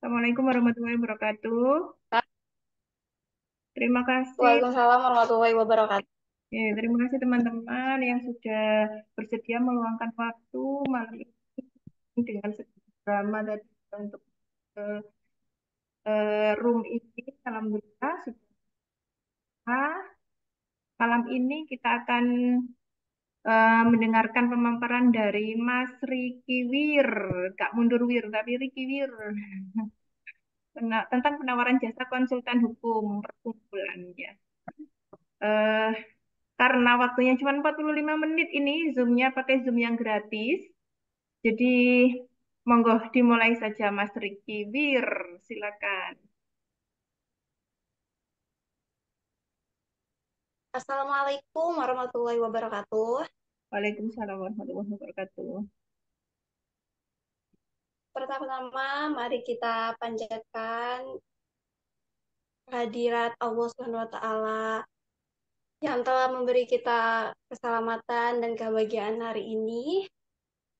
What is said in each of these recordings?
Assalamualaikum warahmatullahi wabarakatuh. Terima kasih, Waalaikumsalam warahmatullahi wabarakatuh. terima kasih teman-teman yang sudah bersedia meluangkan waktu malam ini dengan sedikit drama tadi untuk eh, room ini. Alhamdulillah sudah. Malam ini kita akan mendengarkan pemaparan dari Mas Riki Wir, Kak Mundur Wir, tapi Riki Wir, tentang penawaran jasa konsultan hukum perkumpulan ya. Eh, Karena waktunya cuma 45 menit ini, Zoom-nya pakai Zoom yang gratis. Jadi, monggo dimulai saja Mas Riki Wir, silakan. Assalamualaikum warahmatullahi wabarakatuh. Waalaikumsalam warahmatullahi wabarakatuh. Pertama-tama, mari kita panjatkan kehadirat Allah Subhanahu wa Ta'ala yang telah memberi kita keselamatan dan kebahagiaan hari ini.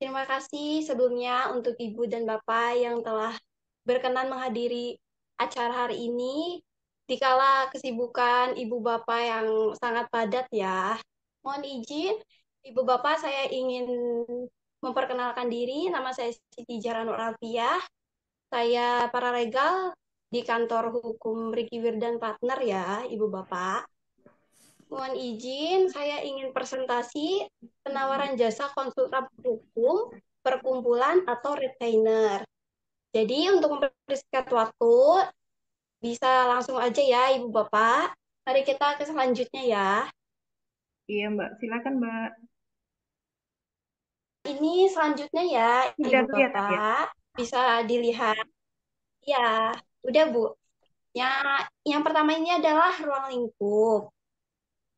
Terima kasih sebelumnya untuk Ibu dan Bapak yang telah berkenan menghadiri acara hari ini. Dikala kesibukan Ibu Bapak yang sangat padat ya. Mohon izin, Ibu Bapak saya ingin memperkenalkan diri. Nama saya Siti Jara Nur Alfiah. Saya paralegal di kantor hukum Riki Wirdan Partner ya, Ibu Bapak. Mohon izin, saya ingin presentasi penawaran jasa konsultan hukum, perkumpulan atau retainer. Jadi untuk mempersingkat waktu, bisa langsung aja ya Ibu Bapak. Mari kita ke selanjutnya ya. Iya Mbak, silakan Mbak. Ini selanjutnya ya Sudah Ibu kelihatan ya? Bapak. Bisa dilihat. Ya, udah Bu. Ya, yang pertama ini adalah ruang lingkup.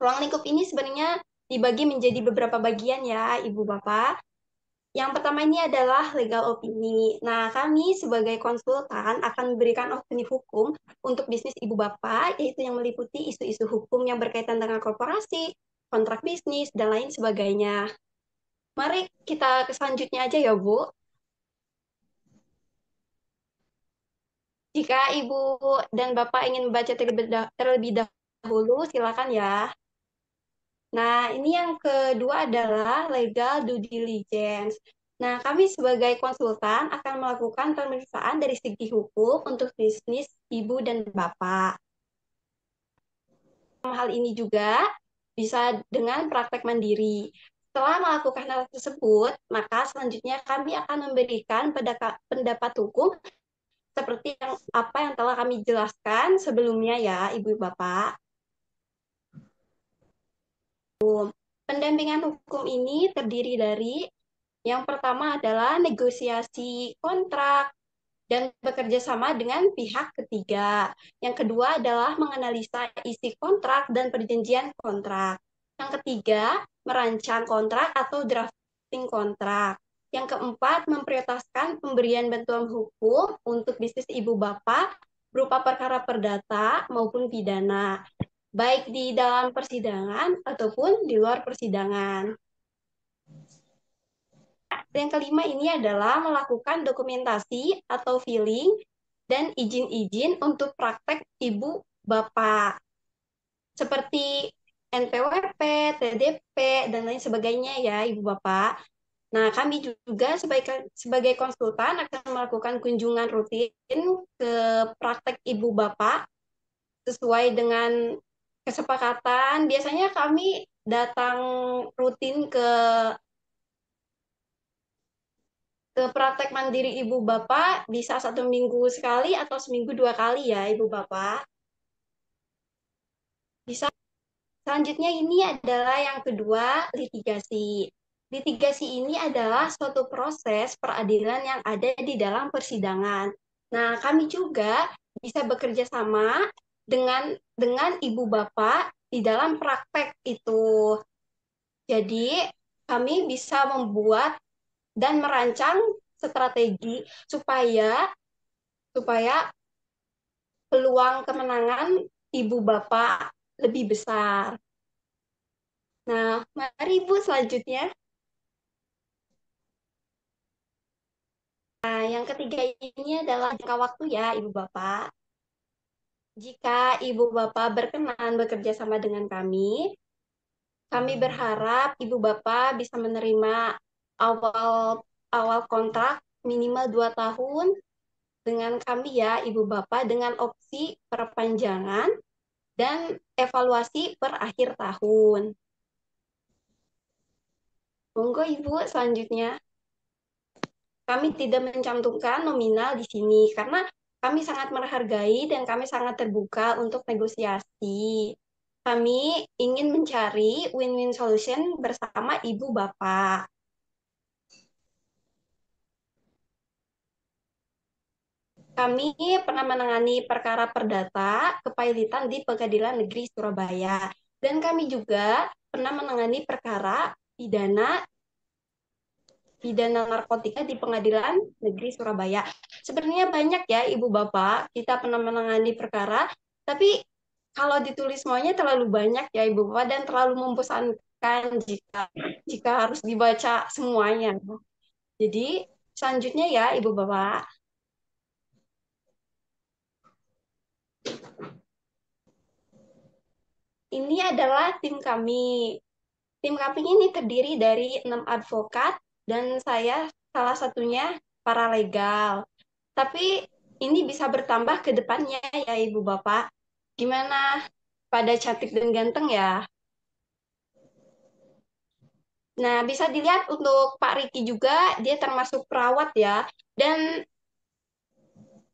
Ruang lingkup ini sebenarnya dibagi menjadi beberapa bagian ya Ibu Bapak. Yang pertama ini adalah legal opini. Nah, kami sebagai konsultan akan memberikan opini hukum untuk bisnis Ibu Bapak, yaitu yang meliputi isu-isu hukum yang berkaitan dengan korporasi, kontrak bisnis, dan lain sebagainya. Mari kita ke selanjutnya aja ya, Bu. Jika Ibu dan Bapak ingin membaca terlebih dahulu, silakan ya. Nah, ini yang kedua adalah legal due diligence. Nah, kami sebagai konsultan akan melakukan pemeriksaan dari segi hukum untuk bisnis ibu dan bapak. Hal ini juga bisa dengan praktek mandiri. Setelah melakukan hal tersebut, maka selanjutnya kami akan memberikan pendapat hukum seperti apa yang telah kami jelaskan sebelumnya ya, Ibu Bapak. Pendampingan hukum ini terdiri dari yang pertama adalah negosiasi kontrak dan bekerja sama dengan pihak ketiga. Yang kedua adalah menganalisa isi kontrak dan perjanjian kontrak. Yang ketiga, merancang kontrak atau drafting kontrak. Yang keempat, memprioritaskan pemberian bantuan hukum untuk bisnis ibu bapak berupa perkara perdata maupun pidana, baik di dalam persidangan ataupun di luar persidangan. Yang kelima ini adalah melakukan dokumentasi atau filing dan izin-izin untuk praktek ibu bapak seperti NPWP, TDP, dan lain sebagainya ya ibu bapak. Nah, kami juga sebagai konsultan akan melakukan kunjungan rutin ke praktek ibu bapak sesuai dengan kesepakatan. Biasanya kami datang rutin ke praktek mandiri ibu bapak bisa 1 minggu sekali atau seminggu 2 kali ya ibu bapak. Bisa. Selanjutnya ini adalah yang kedua, litigasi. Litigasi ini adalah suatu proses peradilan yang ada di dalam persidangan. Nah, kami juga bisa bekerja sama dengan ibu bapak di dalam praktek itu. Jadi, kami bisa membuat dan merancang strategi supaya supaya peluang kemenangan ibu bapak lebih besar. Nah, mari Ibu selanjutnya. Nah, yang ketiga ini adalah jangka waktu ya, Ibu Bapak. Jika Ibu Bapak berkenan bekerja sama dengan kami berharap Ibu Bapak bisa menerima awal awal kontrak minimal 2 tahun dengan kami ya, Ibu Bapak, dengan opsi perpanjangan dan evaluasi per akhir tahun. Monggo Ibu, selanjutnya. Kami tidak mencantumkan nominal di sini karena kami sangat menghargai dan kami sangat terbuka untuk negosiasi. Kami ingin mencari win-win solution bersama Ibu Bapak. Kami pernah menangani perkara perdata kepailitan di Pengadilan Negeri Surabaya. Dan kami juga pernah menangani perkara pidana pidana narkotika di Pengadilan Negeri Surabaya. Sebenarnya banyak ya Ibu Bapak, kita pernah menangani perkara, tapi kalau ditulis semuanya terlalu banyak ya Ibu Bapak dan terlalu membosankan jika jika harus dibaca semuanya. Jadi selanjutnya ya Ibu Bapak, ini adalah tim kami. Tim kami ini terdiri dari 6 advokat dan saya salah satunya paralegal. Tapi ini bisa bertambah ke depannya ya Ibu Bapak. Gimana? Pada cantik dan ganteng ya. Nah, bisa dilihat untuk Pak Riki juga, dia termasuk perawat ya. Dan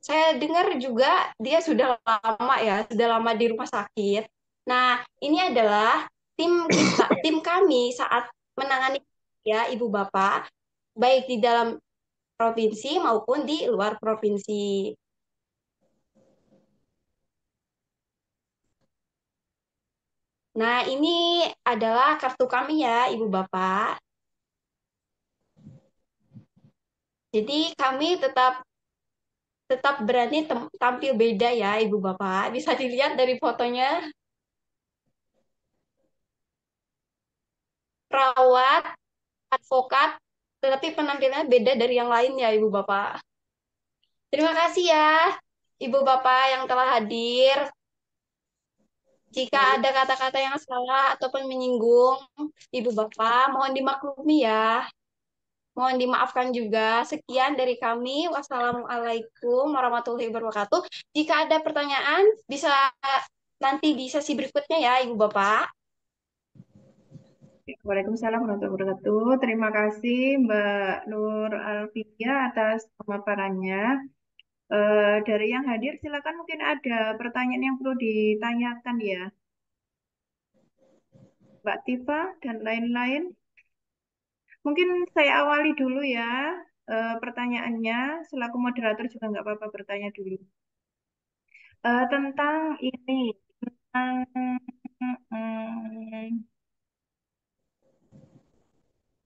saya dengar juga dia sudah lama ya, sudah lama di rumah sakit. Nah, ini adalah tim kami saat menangani ya Ibu Bapak, baik di dalam provinsi maupun di luar provinsi. Nah, ini adalah kartu kami ya, Ibu Bapak. Jadi kami tetap tetap berani tampil beda ya, Ibu Bapak. Bisa dilihat dari fotonya, perawat, advokat, tetapi penampilannya beda dari yang lain ya, Ibu Bapak. Terima kasih ya, Ibu Bapak yang telah hadir. Jika Baik, ada kata-kata yang salah ataupun menyinggung Ibu Bapak, mohon dimaklumi ya. Mohon dimaafkan juga. Sekian dari kami. Wassalamualaikum warahmatullahi wabarakatuh. Jika ada pertanyaan, bisa nanti di sesi berikutnya ya, Ibu Bapak. Waalaikumsalam warahmatullahi wabarakatuh. Terima kasih Mbak Nur Alfia atas pemaparannya. Dari yang hadir, silakan mungkin ada pertanyaan yang perlu ditanyakan ya, Mbak Tifa dan lain-lain. Mungkin saya awali dulu ya pertanyaannya. Selaku moderator juga nggak apa-apa bertanya dulu. Tentang ini, tentang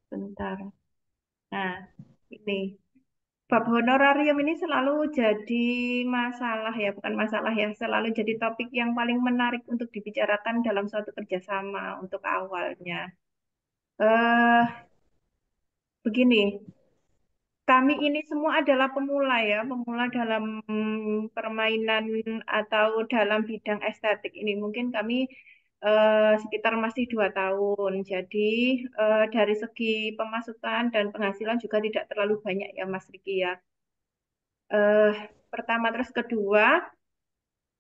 bentar. Nah, ini bab honorarium ini selalu jadi masalah ya, bukan masalah ya, selalu jadi topik yang paling menarik untuk dibicarakan dalam suatu kerjasama untuk awalnya. eh Begini, kami ini semua adalah pemula ya, pemula dalam permainan atau dalam bidang estetik ini. Mungkin kami sekitar masih 2 tahun. Jadi dari segi pemasukan dan penghasilan juga tidak terlalu banyak ya, Mas Riki ya. Eh, Pertama, terus kedua,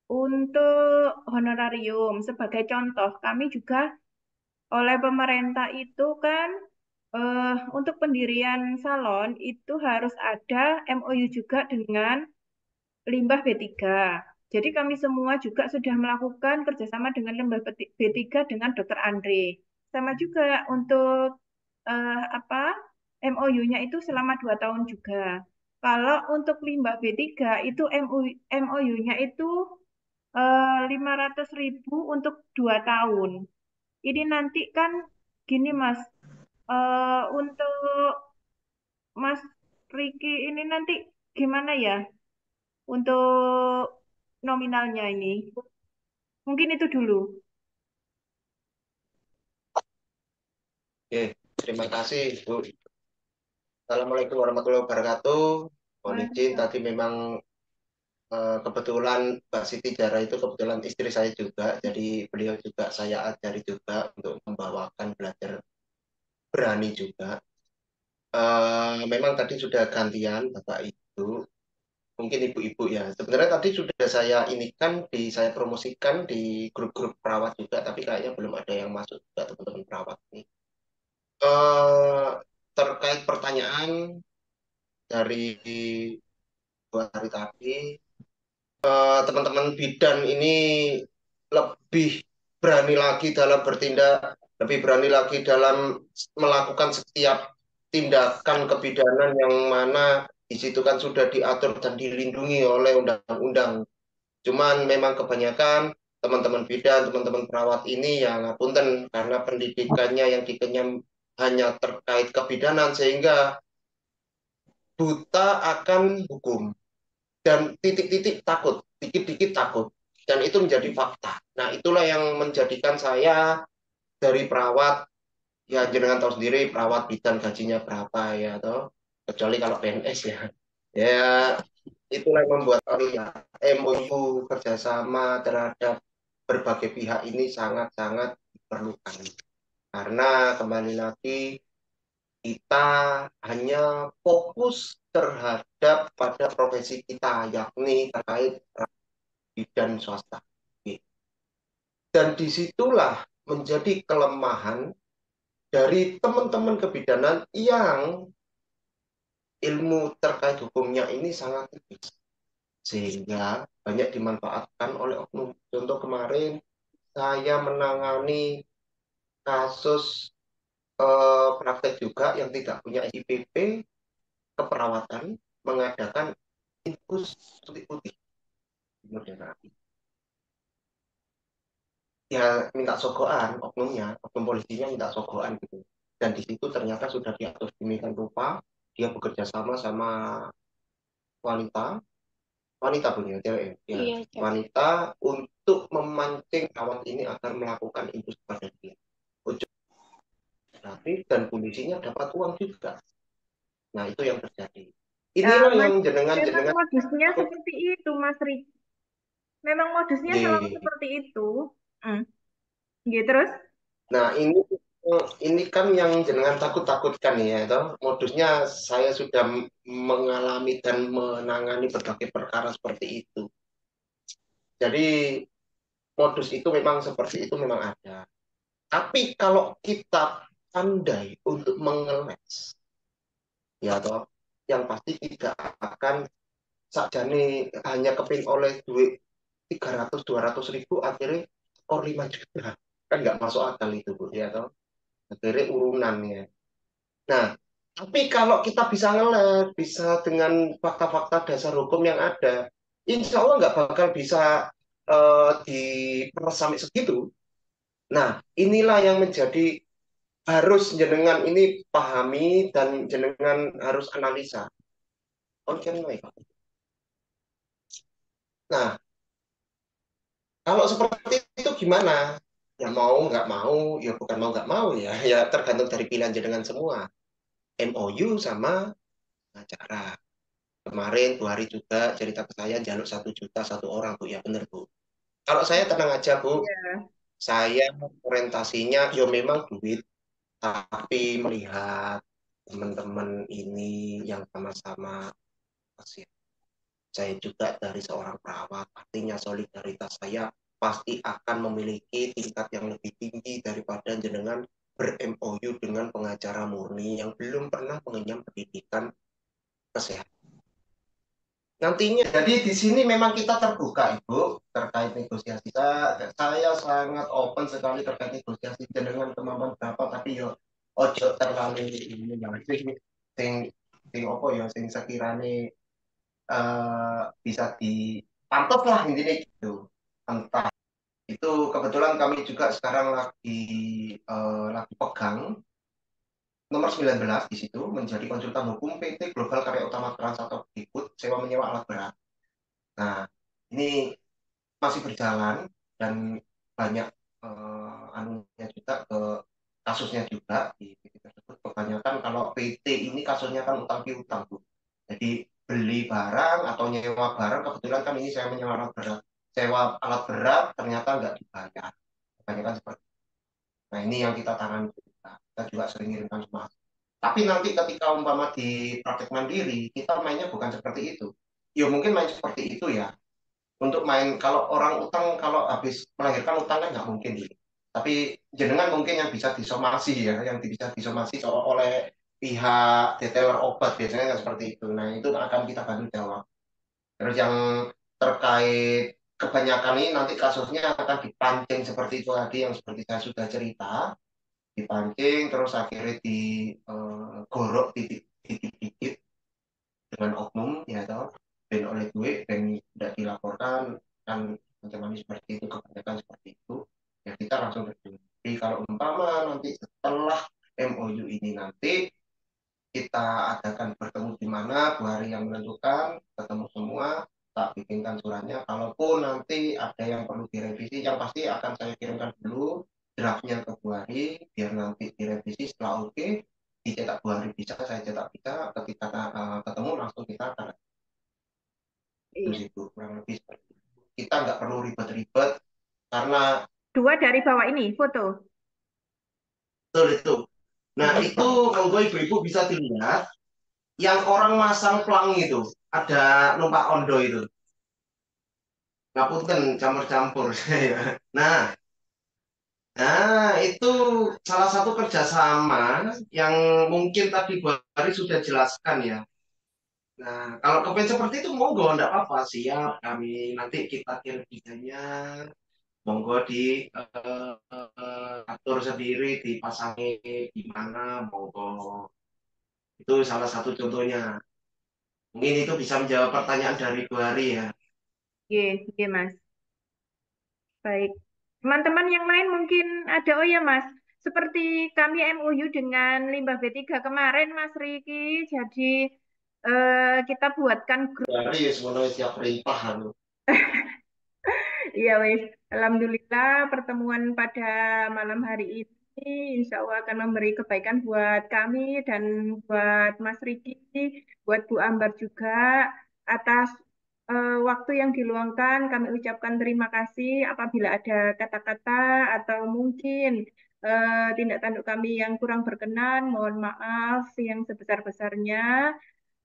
untuk honorarium sebagai contoh, kami juga oleh pemerintah itu kan untuk pendirian salon itu harus ada MOU juga dengan limbah B3. Jadi kami semua juga sudah melakukan kerjasama dengan limbah B3 dengan Dr. Andre. Sama juga untuk apa MOU-nya itu selama 2 tahun juga. Kalau untuk limbah B3 itu MOU-nya itu 500.000 untuk 2 tahun. Ini nanti kan gini Mas, untuk Mas Riki ini nanti gimana ya untuk nominalnya ini? Mungkin itu dulu. Oke, terima kasih, Bu. Assalamualaikum warahmatullahi wabarakatuh. Mohon izin Waduh. tadi memang kebetulan Mbak Siti Jara itu kebetulan istri saya juga, jadi beliau juga saya ajari juga untuk membawakan belajar berani juga. Memang tadi sudah gantian Bapak Ibu, mungkin Ibu-Ibu ya. Sebenarnya tadi sudah saya inikan, saya promosikan di grup-grup perawat juga, tapi kayaknya belum ada yang masuk juga teman-teman perawat ini. Eh, Terkait pertanyaan dari Bu Hari tadi, teman-teman bidan ini lebih berani lagi dalam bertindak, lebih berani lagi dalam melakukan setiap tindakan kebidanan yang mana di situ kan sudah diatur dan dilindungi oleh undang-undang. Cuman memang kebanyakan teman-teman bidan, teman-teman perawat ini yang ngapunten karena pendidikannya yang dikenyam hanya terkait kebidanan sehingga buta akan hukum dan titik-titik takut, dikit-dikit takut. Dan itu menjadi fakta. Nah, itulah yang menjadikan saya dari perawat, ya jenengan tahu sendiri perawat bidan gajinya berapa ya, toh. Kecuali kalau PNS ya. Ya, itulah yang membuat ya, MOU kerjasama terhadap berbagai pihak ini sangat-sangat diperlukan. Karena kembali lagi kita hanya fokus terhadap pada profesi kita, yakni terkait bidan swasta. Dan disitulah menjadi kelemahan dari teman-teman kebidanan yang ilmu terkait hukumnya ini sangat tipis. Sehingga banyak dimanfaatkan oleh oknum. Contoh kemarin saya menangani kasus praktek juga yang tidak punya SIPP keperawatan mengadakan infus putih-putih. Ya minta sogokan oknumnya, oknum polisinya minta sogokan gitu. Dan di situ ternyata sudah diatur demikian rupa, dia bekerja sama sama wanita, wanita punya cewek, ya, Iya, Cak. wanita untuk memancing kawan ini agar melakukan infus pada dia. Ujung gratis dan polisinya dapat uang juga. Nah itu yang terjadi. Inilah Mas, yang memang jenengan-jenengan modusnya seperti itu, Mas Rik. Memang modusnya selalu Ye. seperti itu. Hmm. Gitu terus? Nah, ini kan yang jenengan takut-takutkan ya, toh. Modusnya saya sudah mengalami dan menangani berbagai perkara seperti itu. Jadi modus itu memang seperti itu memang ada. Tapi kalau kita pandai untuk mengeles, ya toh, yang pasti tidak akan sakjane hanya keping oleh duit 300-200 ribu akhirnya skor 5 juta. Kan nggak masuk akal itu, Bu, ya toh. Akhirnya urunannya. Nah, tapi kalau kita bisa ngeles, bisa dengan fakta-fakta dasar hukum yang ada, insya Allah nggak bakal bisa diperas sampai segitu. Nah, inilah yang menjadi harus jenengan ini pahami dan jenengan harus analisa. Oke, nah, kalau seperti itu gimana? Ya mau nggak mau, ya bukan mau nggak mau ya, ya tergantung dari pilihan jenengan semua. MOU sama acara. Kemarin 2 hari juga cerita ke saya jalur 1 juta satu orang, Bu. Ya benar, Bu. Kalau saya tenang aja, Bu. Iya. Saya orientasinya ya memang duit, tapi melihat teman-teman ini yang sama-sama pasien. Saya juga dari seorang perawat, artinya solidaritas saya pasti akan memiliki tingkat yang lebih tinggi daripada jenengan ber-MOU dengan pengacara murni yang belum pernah mengenyam pendidikan kesehatan. Nantinya, jadi di sini memang kita terbuka, Ibu, terkait negosiasi. Saya sangat open sekali terkait negosiasi dengan kemampuan berapa, tapi yo ojo terlalu ini yang sing sing apa ya, sing sekiranya bisa dipantau lah intinya gitu. Entah itu kebetulan kami juga sekarang lagi pegang nomor 19 di situ menjadi konsultan hukum PT Global Karya Utama Trans atau Bigfoot sewa menyewa alat berat. Nah, ini masih berjalan dan banyak anunya juga ke kasusnya juga di PT tersebut. Kebanyakan kalau PT ini kasusnya kan utang piutang, Bu. Jadi beli barang atau nyewa barang, kebetulan kan ini saya menyewa alat berat, sewa alat berat ternyata nggak dibayar, kebanyakan seperti itu. Nah ini yang kita tangani juga. Kita juga sering ngirimkan semua. Tapi nanti ketika umpama di praktek mandiri, kita mainnya bukan seperti itu. Ya mungkin main seperti itu ya. Untuk main, kalau orang utang, kalau habis melahirkan utang kan nggak mungkin gitu. Tapi jenengan mungkin yang bisa disomasi ya, yang bisa disomasi oleh pihak detailer obat biasanya kan seperti itu. Nah itu akan kita bantu jawab. Terus yang terkait kebanyakan ini nanti kasusnya akan dipancing seperti itu tadi yang seperti saya sudah cerita, dipancing terus akhirnya digorok titik-titik dengan oknum ya toh, dan oleh gue dan tidak dilaporkan kan macam-macam seperti itu, kebanyakan seperti itu ya kita langsung terjun. Jadi kalau umpama nanti setelah MOU ini nanti kita adakan bertemu di mana, Bu Hari yang menentukan, ketemu semua, tak bikinkan suratnya. Kalaupun nanti ada yang perlu direvisi, yang pasti akan saya kirimkan dulu draftnya ke Bu Hari, biar nanti direvisi setelah oke, dicetak Bu Hari bisa, saya cetak bisa, ketika ketemu langsung kita akan itu Iya. sih Bu, kurang lebih seperti itu. Kita nggak perlu ribet-ribet, karena Dua dari bawah ini foto. betul itu. Nah Mm-mm. itu monggo ibu-ibu bisa dilihat, yang orang masang pelangi itu, ada numpak ondo itu. Ngapunten campur-campur saya. Nah, itu salah satu kerjasama yang mungkin tadi Bu Ari sudah jelaskan ya. Nah, kalau kepengen seperti itu monggo, enggak apa-apa, siap. Kami nanti kita kirim desainnya, monggo di atur sendiri, dipasangi di mana, monggo. Itu salah satu contohnya. Mungkin itu bisa menjawab pertanyaan dari Bu Ari ya. Iya, iya Mas. Baik. Teman-teman yang lain mungkin ada, oh ya Mas, seperti kami MOU dengan Limbah B3 kemarin Mas Riki, jadi kita buatkan Bu Ari ya semuanya siap perintah. Anu. iya wes, Alhamdulillah pertemuan pada malam hari ini insya Allah akan memberi kebaikan buat kami dan buat Mas Riki, buat Bu Ambar juga atas waktu yang diluangkan. Kami ucapkan terima kasih apabila ada kata-kata atau mungkin tindak tanduk kami yang kurang berkenan, mohon maaf yang sebesar-besarnya.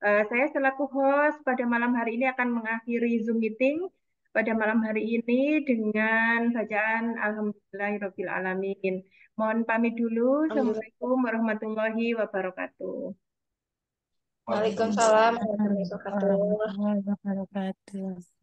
Saya selaku host pada malam hari ini akan mengakhiri Zoom meeting pada malam hari ini dengan bacaan Alhamdulillahirabbil alamin. Mohon pamit dulu. Alhamdulillah. Assalamualaikum warahmatullahi wabarakatuh. Waalaikumsalam Waalaikumsalam. warahmatullahi wabarakatuh. Warahmatullahi wabarakatuh.